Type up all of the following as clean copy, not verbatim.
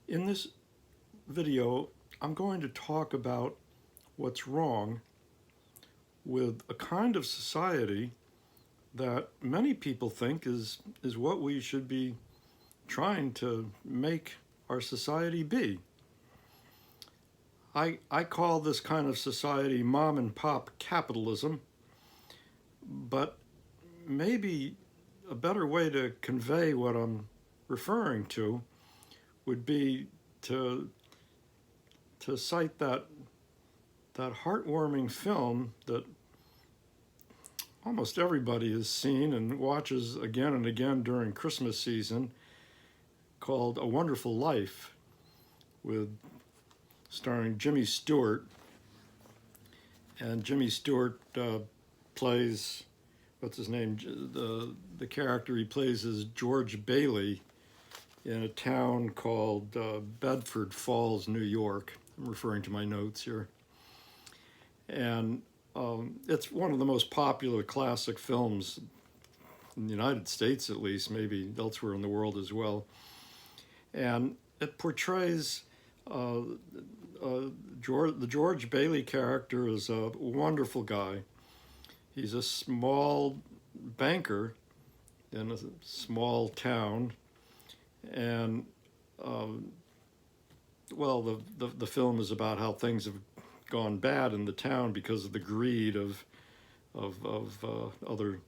In this video, I'm going to talk about what's wrong with a kind of society that many people think is what we should be trying to make our society be. I call this kind of society mom and pop capitalism, but maybe a better way to convey what I'm referring to would be to cite that heartwarming film that almost everybody has seen and watches again and again during Christmas season, called A Wonderful Life, with starring Jimmy Stewart. And Jimmy Stewart plays, what's his name? The character he plays is George Bailey in a town called Bedford Falls, New York. I'm referring to my notes here. And it's one of the most popular classic films in the United States, at least, maybe elsewhere in the world as well. And it portrays the George Bailey character is a wonderful guy. He's a small banker in a small town, and well, the film is about how things have gone bad in the town because of the greed of other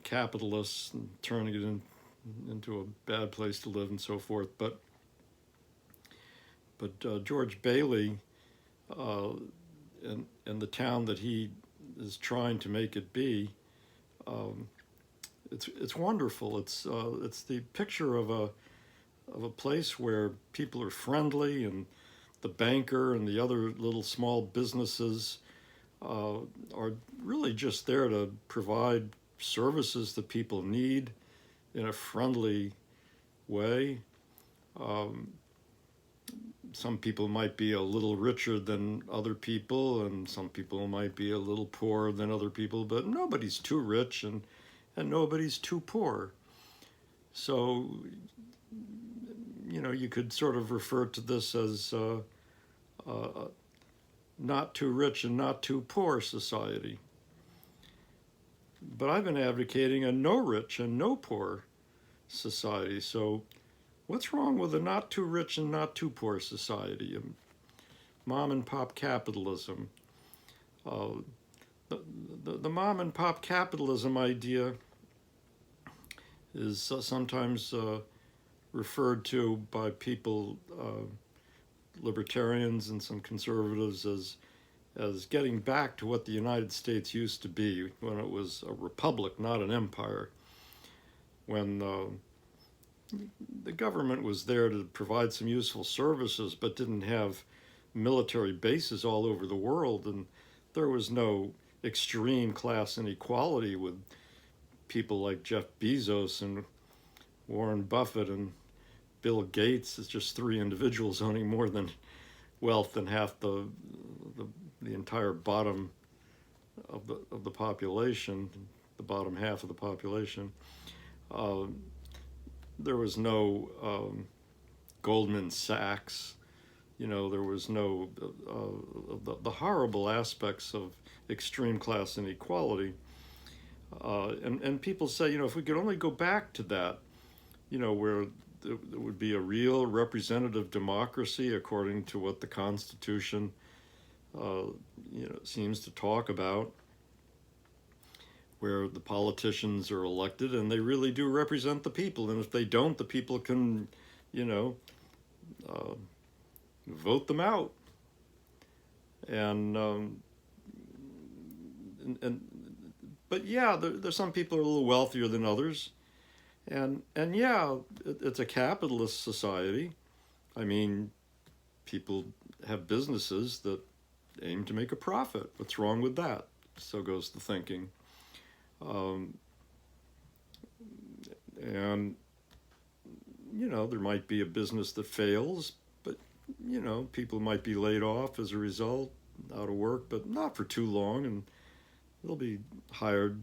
capitalists and turning it into a bad place to live and so forth. But George Bailey, in the town that he is trying to make it be, it's wonderful. It's the picture of a place where people are friendly, and the banker and the other little small businesses are really just there to provide services that people need in a friendly way. Some people might be a little richer than other people, and some people might be a little poorer than other people, but nobody's too rich and nobody's too poor. So, you could sort of refer to this as not too rich and not too poor society. But I've been advocating a no rich and no poor society. So what's wrong with a not too rich and not too poor society? Mom and pop capitalism. The mom and pop capitalism idea is sometimes referred to by people, libertarians and some conservatives, as getting back to what the United States used to be when it was a republic, not an empire. When the government was there to provide some useful services, but didn't have military bases all over the world, and there was no extreme class inequality with people like Jeff Bezos and Warren Buffett and Bill Gates. It's just three individuals owning more than wealth than half the entire bottom of the population, the bottom half of the population. There was no Goldman Sachs. There was no the horrible aspects of extreme class inequality. And people say, if we could only go back to that, where there would be a real representative democracy according to what the Constitution, seems to talk about, where the politicians are elected and they really do represent the people. And if they don't, the people can, vote them out. But yeah, there's some people who are a little wealthier than others. And yeah, it's a capitalist society. I mean, people have businesses that aim to make a profit. What's wrong with that? So goes the thinking. And, there might be a business that fails, but, people might be laid off as a result, out of work, but not for too long, and they'll be hired,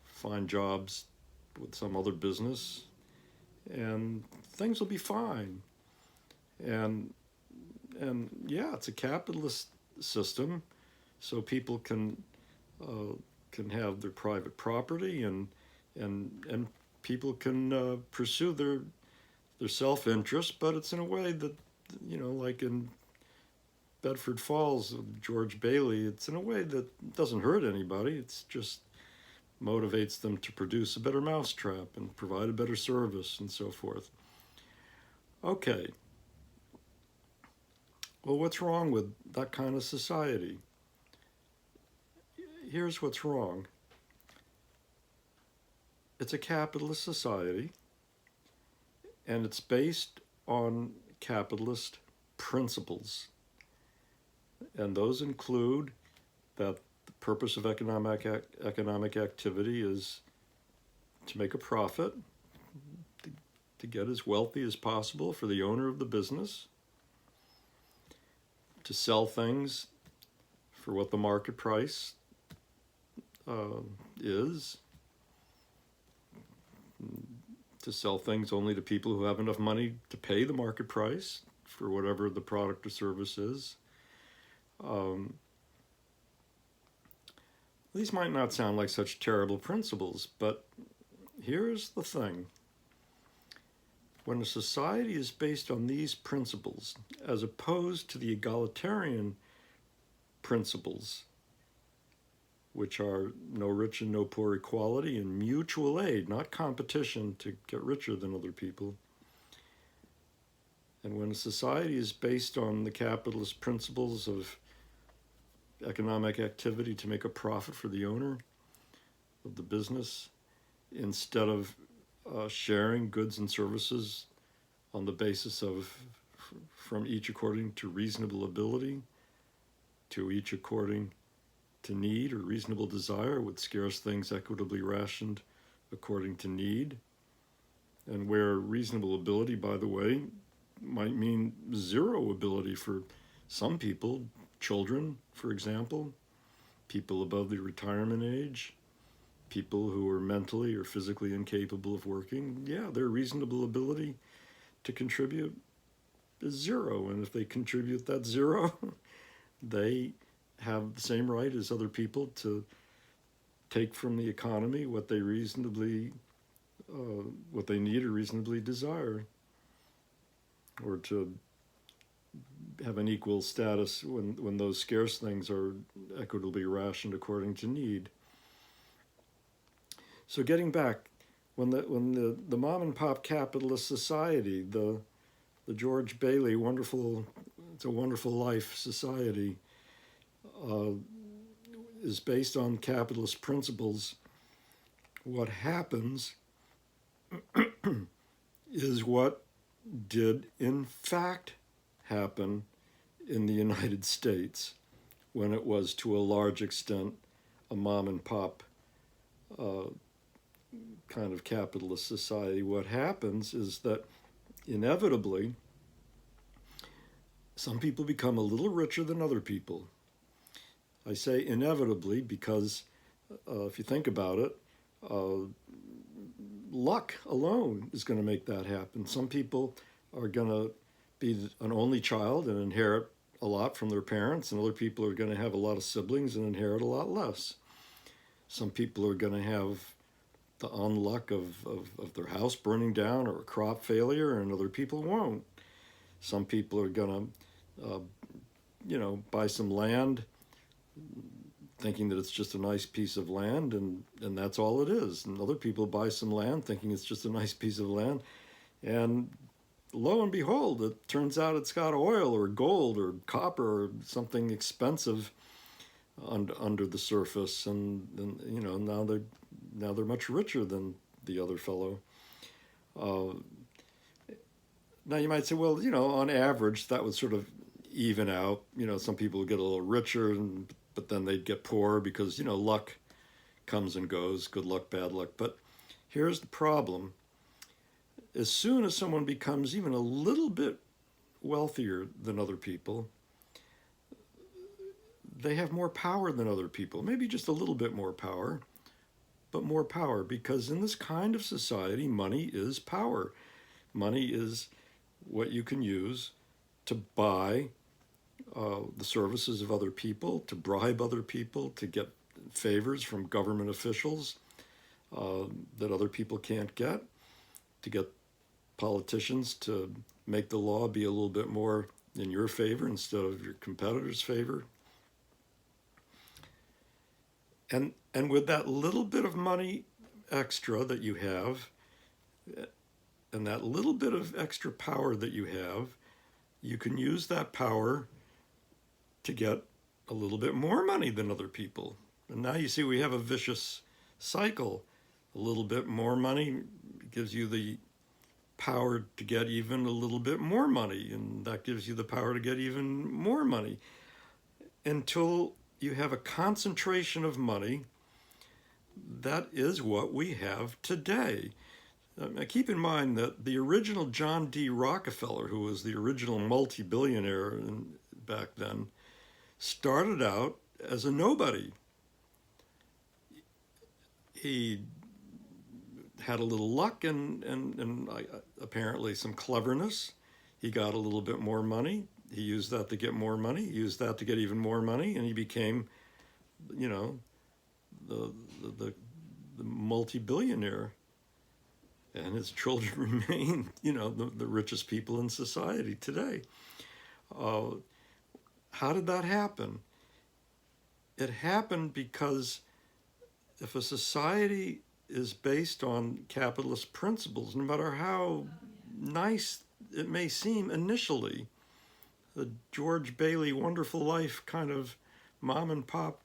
find jobs with some other business, and things will be fine. and yeah, it's a capitalist system, so people can have their private property, and people can pursue their self-interest, but it's in a way that, like in Bedford Falls, George Bailey, it's in a way that doesn't hurt anybody. It's just motivates them to produce a better mousetrap and provide a better service and so forth. Okay, well, what's wrong with that kind of society? Here's what's wrong. It's a capitalist society, and it's based on capitalist principles. And those include that the purpose of economic activity is to make a profit, to get as wealthy as possible for the owner of the business, to sell things for what the market price is, to sell things only to people who have enough money to pay the market price for whatever the product or service is. These might not sound like such terrible principles, but here's the thing. When a society is based on these principles, as opposed to the egalitarian principles, which are no rich and no poor equality and mutual aid, not competition to get richer than other people. And when a society is based on the capitalist principles of economic activity to make a profit for the owner of the business, instead of sharing goods and services on the basis of from each according to reasonable ability, to each according to need or reasonable desire, with scarce things equitably rationed according to need. And where reasonable ability, by the way, might mean zero ability for some people, children, for example, people above the retirement age, people who are mentally or physically incapable of working. Yeah, their reasonable ability to contribute is zero. And if they contribute that zero, they have the same right as other people to take from the economy what they what they need or reasonably desire, or to have an equal status when those scarce things are equitably rationed according to need. So getting back, when the mom and pop capitalist society, the George Bailey It's a Wonderful Life society, is based on capitalist principles, what happens is what did in fact happen in the United States when it was to a large extent a mom and pop kind of capitalist society. What happens is that inevitably some people become a little richer than other people. I say inevitably because if you think about it, luck alone is going to make that happen. Some people are going to be an only child and inherit a lot from their parents, and other people are going to have a lot of siblings and inherit a lot less. Some people are going to have the unluck of their house burning down or a crop failure, and other people won't. Some people are going to, buy some land thinking that it's just a nice piece of land, and that's all it is. And other people buy some land thinking it's just a nice piece of land, and lo and behold, it turns out it's got oil or gold or copper or something expensive under the surface, and now they're much richer than the other fellow. Now you might say, well, on average that would sort of even out. Some people would get a little richer, but then they'd get poorer because luck comes and goes, good luck, bad luck. But here's the problem. As soon as someone becomes even a little bit wealthier than other people, they have more power than other people. Maybe just a little bit more power, but more power, because in this kind of society, money is power. Money is what you can use to buy the services of other people, to bribe other people, to get favors from government officials that other people can't get, to get politicians to make the law be a little bit more in your favor instead of your competitor's favor. And with that little bit of money extra that you have, and that little bit of extra power that you have, you can use that power to get a little bit more money than other people. And now you see we have a vicious cycle. A little bit more money gives you the power to get even a little bit more money, and that gives you the power to get even more money, until you have a concentration of money. That is what we have today. Now keep in mind that the original John D. Rockefeller, who was the original multi-billionaire back then, started out as a nobody. He had a little luck and apparently some cleverness. He got a little bit more money. He used that to get more money. He used that to get even more money, and he became, you know, the multi-billionaire. And his children remain, you know, the richest people in society today. How did that happen? It happened because if a society is based on capitalist principles, no matter how nice it may seem initially, the George Bailey Wonderful Life kind of mom and pop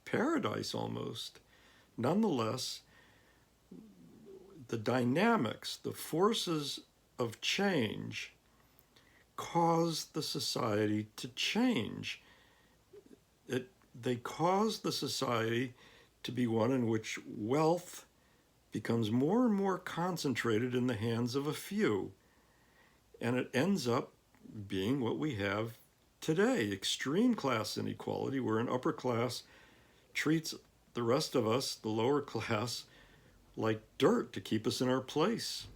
paradise almost, nonetheless, the dynamics, the forces of change cause the society to change. They cause the society to be one in which wealth becomes more and more concentrated in the hands of a few. And it ends up being what we have today, extreme class inequality, where an upper class treats the rest of us, the lower class, like dirt to keep us in our place.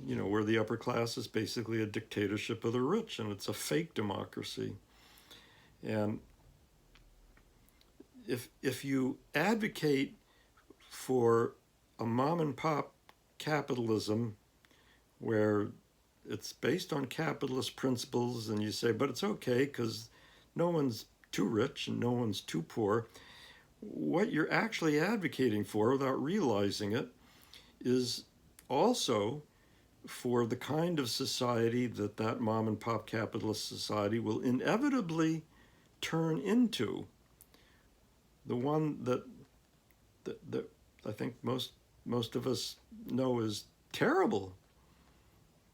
You know, where the upper class is basically a dictatorship of the rich, and it's a fake democracy. And if you advocate for a mom and pop capitalism where it's based on capitalist principles, and you say, but it's okay because no one's too rich and no one's too poor, what you're actually advocating for, without realizing it, is also for the kind of society that mom and pop capitalist society will inevitably turn into. The one that I think most of us know is terrible.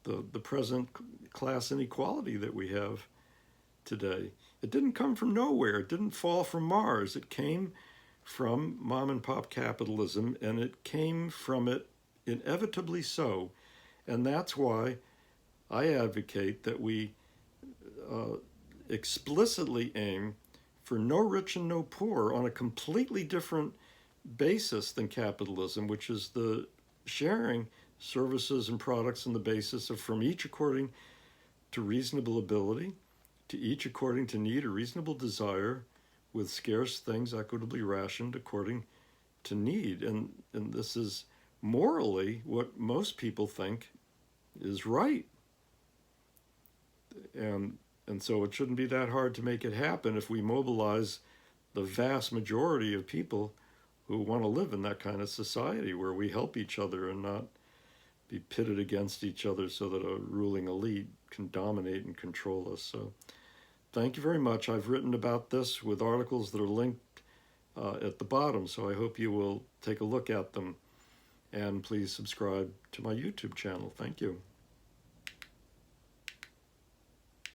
The present class inequality that we have today. It didn't come from nowhere. It didn't fall from Mars. It came from mom and pop capitalism, and it came from it inevitably so. And that's why I advocate that we explicitly aim for no rich and no poor on a completely different basis than capitalism, which is the sharing services and products on the basis of from each according to reasonable ability, to each according to need or reasonable desire, with scarce things equitably rationed according to need. And this is morally what most people think is right. And so it shouldn't be that hard to make it happen if we mobilize the vast majority of people who want to live in that kind of society where we help each other and not be pitted against each other so that a ruling elite can dominate and control us. So thank you very much. I've written about this with articles that are linked at the bottom, so I hope you will take a look at them. And please subscribe to my YouTube channel. Thank you.